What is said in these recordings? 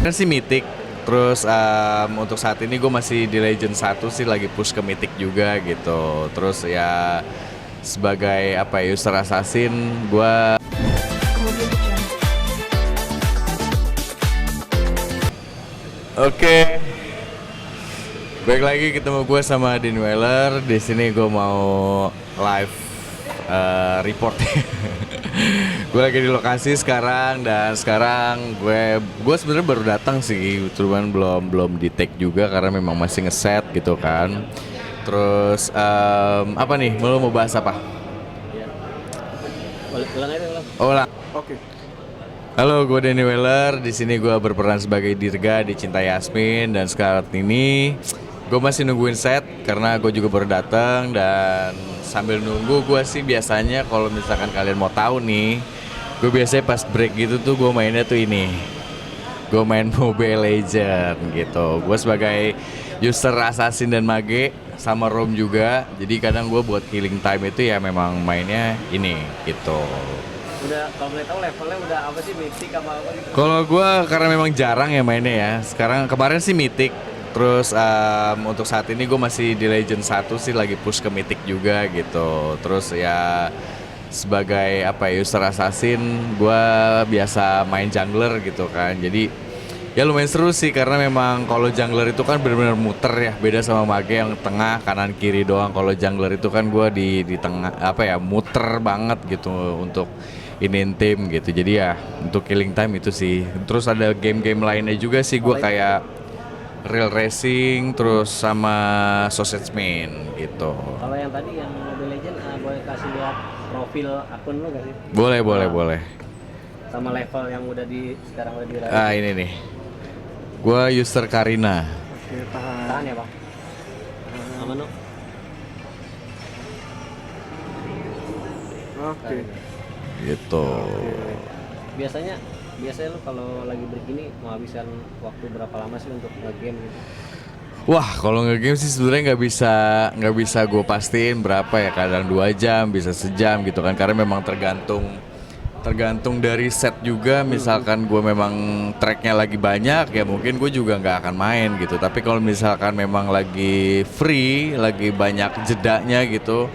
kemarin sih Mythic. Terus untuk saat ini gue masih di Legend 1 sih, lagi push ke Mythic juga gitu. Terus ya sebagai apa ya, user assassin gue oke. Baik lagi ketemu gue sama Dean Weller. Di sini gue mau live report. Gue lagi di lokasi sekarang dan sekarang gue sebenarnya baru datang sih, cuman belum di take juga karena memang masih ngeset gitu kan. Terus apa nih? Mau bahas apa? Ulang aja ulang. Oh, ulang. Oke. Halo, gue Danny Weller. Di sini gue berperan sebagai Dirga di Cinta Yasmin dan sekarang ini gue masih nungguin set karena gue juga baru datang. Dan sambil nunggu gue sih biasanya kalau misalkan kalian mau tahu nih, gue biasanya pas break gitu tuh gue mainnya tuh ini. Gue main Mobile Legend gitu. Gue sebagai user assassin dan mage sama Rom juga. Jadi kadang gue buat killing time itu ya memang mainnya ini gitu. Udah kalau boleh tahu levelnya udah apa sih, Mythic apa gitu? Kalau gue karena memang jarang ya mainnya ya. Sekarang kemarin sih Mythic. Terus untuk saat ini gue masih di Legend 1 sih, lagi push ke Mythic juga gitu. Terus ya sebagai apa ya, user assassin gue biasa main jungler gitu kan. Jadi ya lumayan seru sih karena memang kalau jungler itu kan benar-benar muter ya, beda sama mage yang tengah kanan kiri doang. Kalau jungler itu kan gue di tengah apa ya, muter banget gitu untuk iniin tim gitu. Jadi ya untuk killing time itu sih. Terus ada game-game lainnya juga sih gue kayak Real Racing terus sama Sausage Man gitu. Kalau yang tadi yang Mobile Legend boleh kasih lihat profil akun lu gak sih? Boleh. Sama level yang udah sekarang udah diraih. Ini nih. Gue user Karina. Oke, tahan ya, Bang. Aman lu. Oke. Gitu. Biasanya lu kalau lagi break ini mau habisan waktu berapa lama sih untuk nge-game gitu? Wah, kalau nge-game sih sebenarnya nggak bisa gue pastiin berapa ya. Kadang 2 jam, bisa sejam gitu kan. Karena memang tergantung dari set juga. Misalkan gue memang tracknya lagi banyak ya mungkin gue juga nggak akan main gitu. Tapi kalau misalkan memang lagi free, lagi banyak jedanya gitu,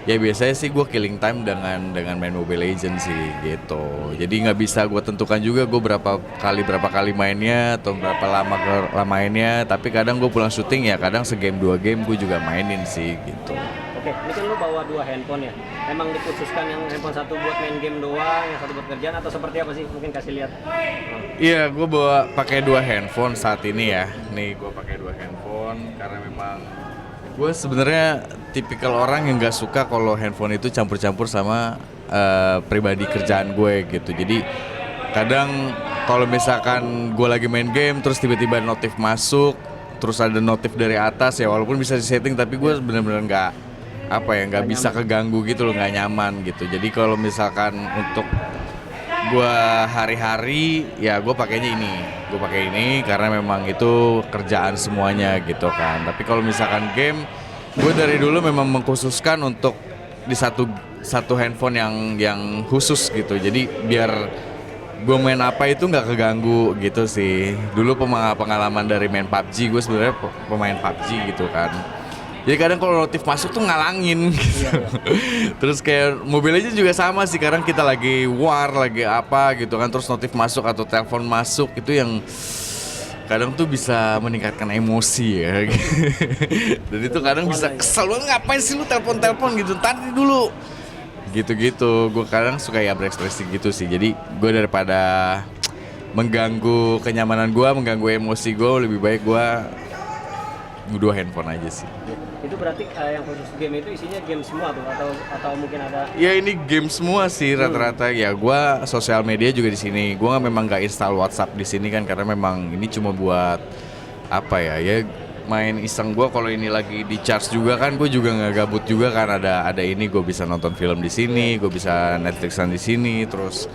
ya biasanya sih gue killing time dengan main Mobile Legends sih gitu. Jadi nggak bisa gue tentukan juga gue berapa kali mainnya atau berapa lama mainnya. Tapi kadang gue pulang syuting ya kadang segame 2 game gue juga mainin sih gitu. Oke, ini kan lu bawa 2 handphone ya. Emang dikhususkan yang handphone satu buat main game doang, yang satu buat kerjaan atau seperti apa sih? Mungkin kasih lihat. Iya, gue pakai 2 handphone saat ini ya. Nih gue pakai 2 handphone karena memang gue sebenarnya tipikal orang yang nggak suka kalau handphone itu campur-campur sama pribadi kerjaan gue gitu. Jadi kadang kalau misalkan gue lagi main game terus tiba-tiba notif masuk, terus ada notif dari atas ya walaupun bisa disetting tapi gue bener-bener nggak bisa keganggu gitu loh, nggak nyaman gitu. Jadi kalau misalkan untuk gue hari-hari ya gue pakainya gue pakai ini karena memang itu kerjaan semuanya gitu kan. Tapi kalau misalkan game gue dari dulu memang mengkhususkan untuk di satu handphone yang khusus gitu. Jadi biar gue main apa itu nggak keganggu gitu sih. Dulu pengalaman dari main PUBG, gue sebenarnya pemain PUBG gitu kan. Jadi kadang kalau notif masuk tuh ngalangin gitu. Iya. Terus kayak Mobile Legends juga sama sih. Kadang kita lagi war, lagi apa gitu kan. Terus notif masuk atau telepon masuk itu yang kadang tuh bisa meningkatkan emosi ya. Dan itu kadang bisa kesel banget, ngapain sih lu telepon gitu, tadi dulu. Gitu-gitu. Gue kadang suka ya berekspresi gitu sih. Jadi gue daripada mengganggu kenyamanan gue, mengganggu emosi gue, lebih baik gue 2 handphone aja sih. Itu berarti yang khusus game itu isinya game semua tuh atau mungkin ada? Ya ini game semua sih rata-rata. Ya gue sosial media juga di sini. Gue memang nggak install WhatsApp di sini kan karena memang ini cuma buat apa ya main iseng. Gue kalau ini lagi di charge juga kan gue juga nggak gabut juga kan, ada ini gue bisa nonton film di sini, gue bisa Netflixan di sini, terus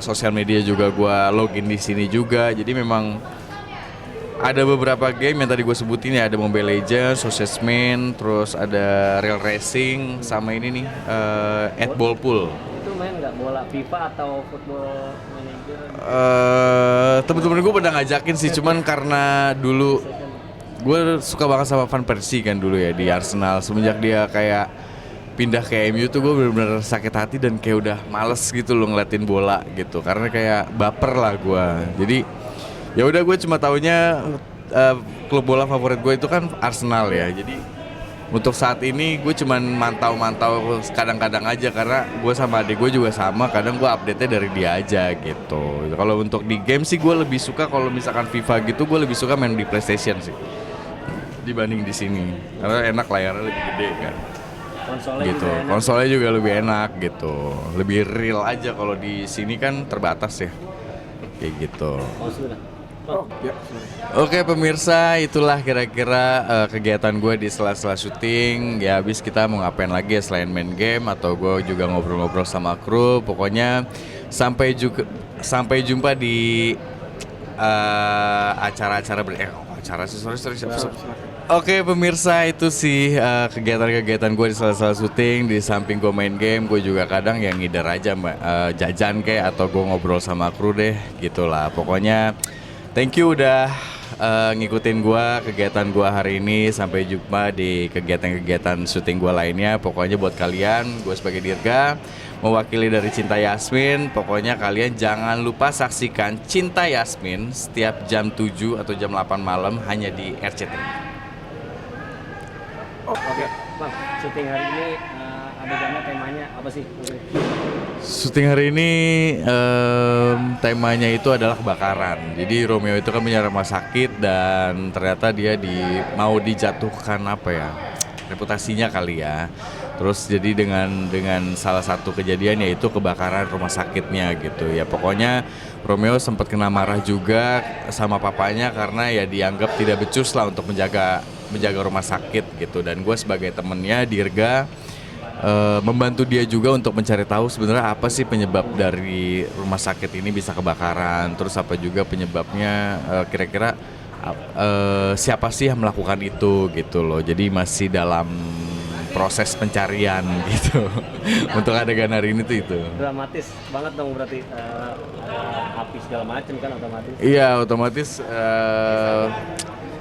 sosial media juga gue login di sini juga. Jadi memang ada beberapa game yang tadi gue sebutin ya, ada Mobile Legends, Sausage Man, terus ada Real Racing, sama ini nih, Ball Pool. gitu main nggak bola FIFA atau Football Manager? Temen-temen gue pada ngajakin sih, cuman karena dulu gue suka banget sama Van Persie kan dulu ya di Arsenal. Semenjak dia kayak pindah ke MU tuh gue bener-bener sakit hati dan kayak udah males gitu loh ngeliatin bola gitu, karena kayak baper lah gue. Jadi ya udah, gue cuma taunya klub bola favorit gue itu kan Arsenal ya. Jadi untuk saat ini gue cuman mantau-mantau kadang-kadang aja, karena gue sama adik gue juga sama, kadang gue update-nya dari dia aja gitu. Kalau untuk di game sih gue lebih suka, kalau misalkan FIFA gitu gue lebih suka main di PlayStation sih dibanding di sini, karena enak, layarnya lebih gede kan. Konsolnya Gitu, juga enak. konsolnya juga lebih enak gitu, lebih real aja. Kalau di sini kan terbatas ya, kayak gitu. Oh sudah. Oke pemirsa, itulah kira-kira kegiatan gue di sela-sela syuting. Ya habis kita mau ngapain lagi ya selain main game, atau gue juga ngobrol-ngobrol sama kru. Pokoknya sampai jumpa di acara-acara acara sih, sorry. Oke pemirsa, itu sih kegiatan-kegiatan gue di sela-sela syuting. Di samping gue main game, gue juga kadang yang ngider aja jajan kayak, atau gue ngobrol sama kru deh, gitulah. Pokoknya thank you udah ngikutin gue, kegiatan gue hari ini. Sampai jumpa di kegiatan-kegiatan syuting gue lainnya. Pokoknya buat kalian, gue sebagai Dirga mewakili dari Cinta Yasmin, pokoknya kalian jangan lupa saksikan Cinta Yasmin setiap jam 7 atau jam 8 malam hanya di RCTI. Oke, Bang, syuting hari ini adegannya temanya apa sih? Syuting hari ini temanya itu adalah kebakaran. Jadi Romeo itu kan punya rumah sakit dan ternyata dia mau dijatuhkan apa ya, reputasinya kali ya. Terus jadi dengan salah satu kejadian yaitu kebakaran rumah sakitnya gitu ya. Pokoknya Romeo sempat kena marah juga sama papanya karena ya dianggap tidak becus lah untuk menjaga rumah sakit gitu. Dan gue sebagai temennya Dirga membantu dia juga untuk mencari tahu sebenarnya apa sih penyebab dari rumah sakit ini bisa kebakaran. Terus apa juga penyebabnya, kira-kira siapa sih yang melakukan itu gitu loh. Jadi masih dalam proses pencarian gitu. Untuk adegan hari ini tuh itu. Dramatis banget dong berarti, api segala macam kan otomatis. Iya otomatis.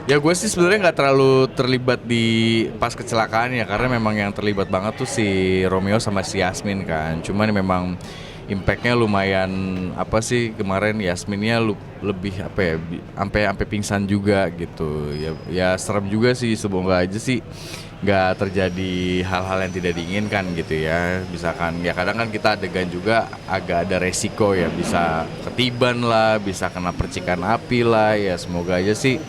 Ya gue sih sebenarnya nggak terlalu terlibat di pas kecelakaan ya, karena memang yang terlibat banget tuh si Romeo sama si Yasmin kan. Cuman memang impactnya lumayan apa sih, kemarin Yasminnya lebih apa ya, sampai pingsan juga gitu. Ya serem juga sih, semoga aja sih nggak terjadi hal-hal yang tidak diinginkan gitu ya. Misalkan ya kadang kan kita adegan juga agak ada resiko ya, bisa ketiban lah, bisa kena percikan api lah ya. Semoga aja sih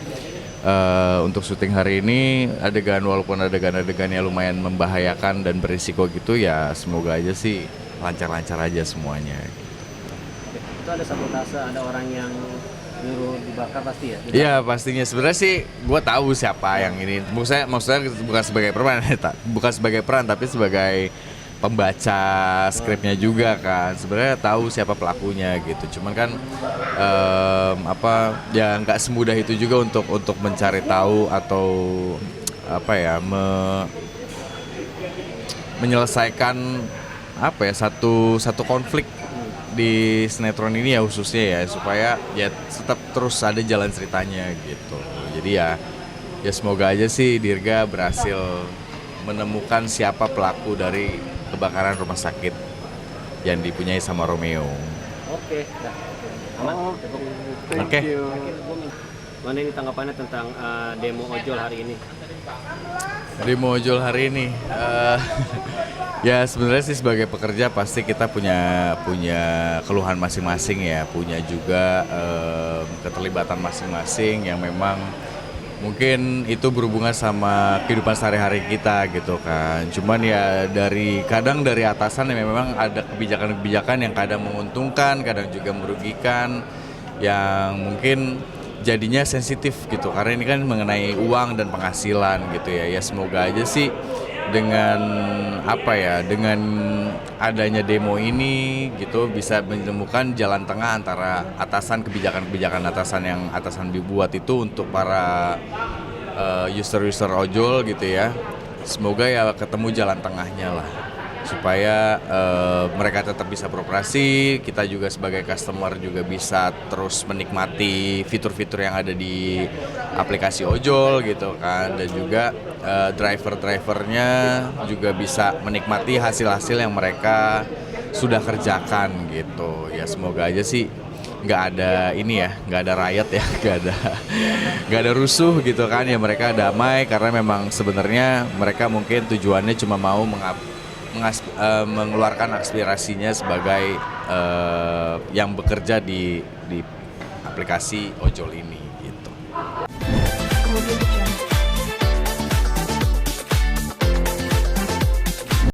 untuk syuting hari ini walaupun adegan-adegannya lumayan membahayakan dan berisiko gitu ya, semoga aja sih lancar-lancar aja semuanya. Oke, itu ada sabotase, ada orang yang nyuruh dibakar pasti ya? Iya pastinya. Sebenarnya sih gue tahu siapa yang ini. Maksudnya bukan sebagai peran, bukan sebagai peran, tapi sebagai pembaca skripnya juga kan. Sebenarnya tahu siapa pelakunya gitu. Cuman kan ya nggak semudah itu juga untuk mencari tahu atau apa ya, menyelesaikan apa ya, satu konflik di sinetron ini ya khususnya ya, supaya ya tetap terus ada jalan ceritanya gitu. Jadi ya semoga aja sih Dirga berhasil menemukan siapa pelaku dari kebakaran rumah sakit yang dipunyai sama Romeo. Oke, dah. Aman? Oke. Mana ini tanggapannya tentang demo ojol hari ini? Demo ojol hari ini, ya sebenarnya sih sebagai pekerja pasti kita punya keluhan masing-masing ya, punya juga keterlibatan masing-masing yang memang mungkin itu berhubungan sama kehidupan sehari-hari kita gitu kan. Cuman ya kadang dari atasan yang memang ada kebijakan-kebijakan yang kadang menguntungkan, kadang juga merugikan, yang mungkin jadinya sensitif gitu, karena ini kan mengenai uang dan penghasilan gitu ya. Ya semoga aja sih dengan adanya demo ini gitu bisa menemukan jalan tengah antara kebijakan-kebijakan atasan yang atasan dibuat itu untuk para user ojol gitu ya. Semoga ya ketemu jalan tengahnya lah supaya mereka tetap bisa beroperasi, kita juga sebagai customer juga bisa terus menikmati fitur-fitur yang ada di aplikasi ojol gitu kan, dan juga driver-drivernya juga bisa menikmati hasil-hasil yang mereka sudah kerjakan gitu. Ya semoga aja sih nggak ada ini ya, nggak ada riot ya, nggak ada rusuh gitu kan ya, mereka damai karena memang sebenarnya mereka mungkin tujuannya cuma mau mengeluarkan aspirasinya sebagai yang bekerja di aplikasi ojol ini.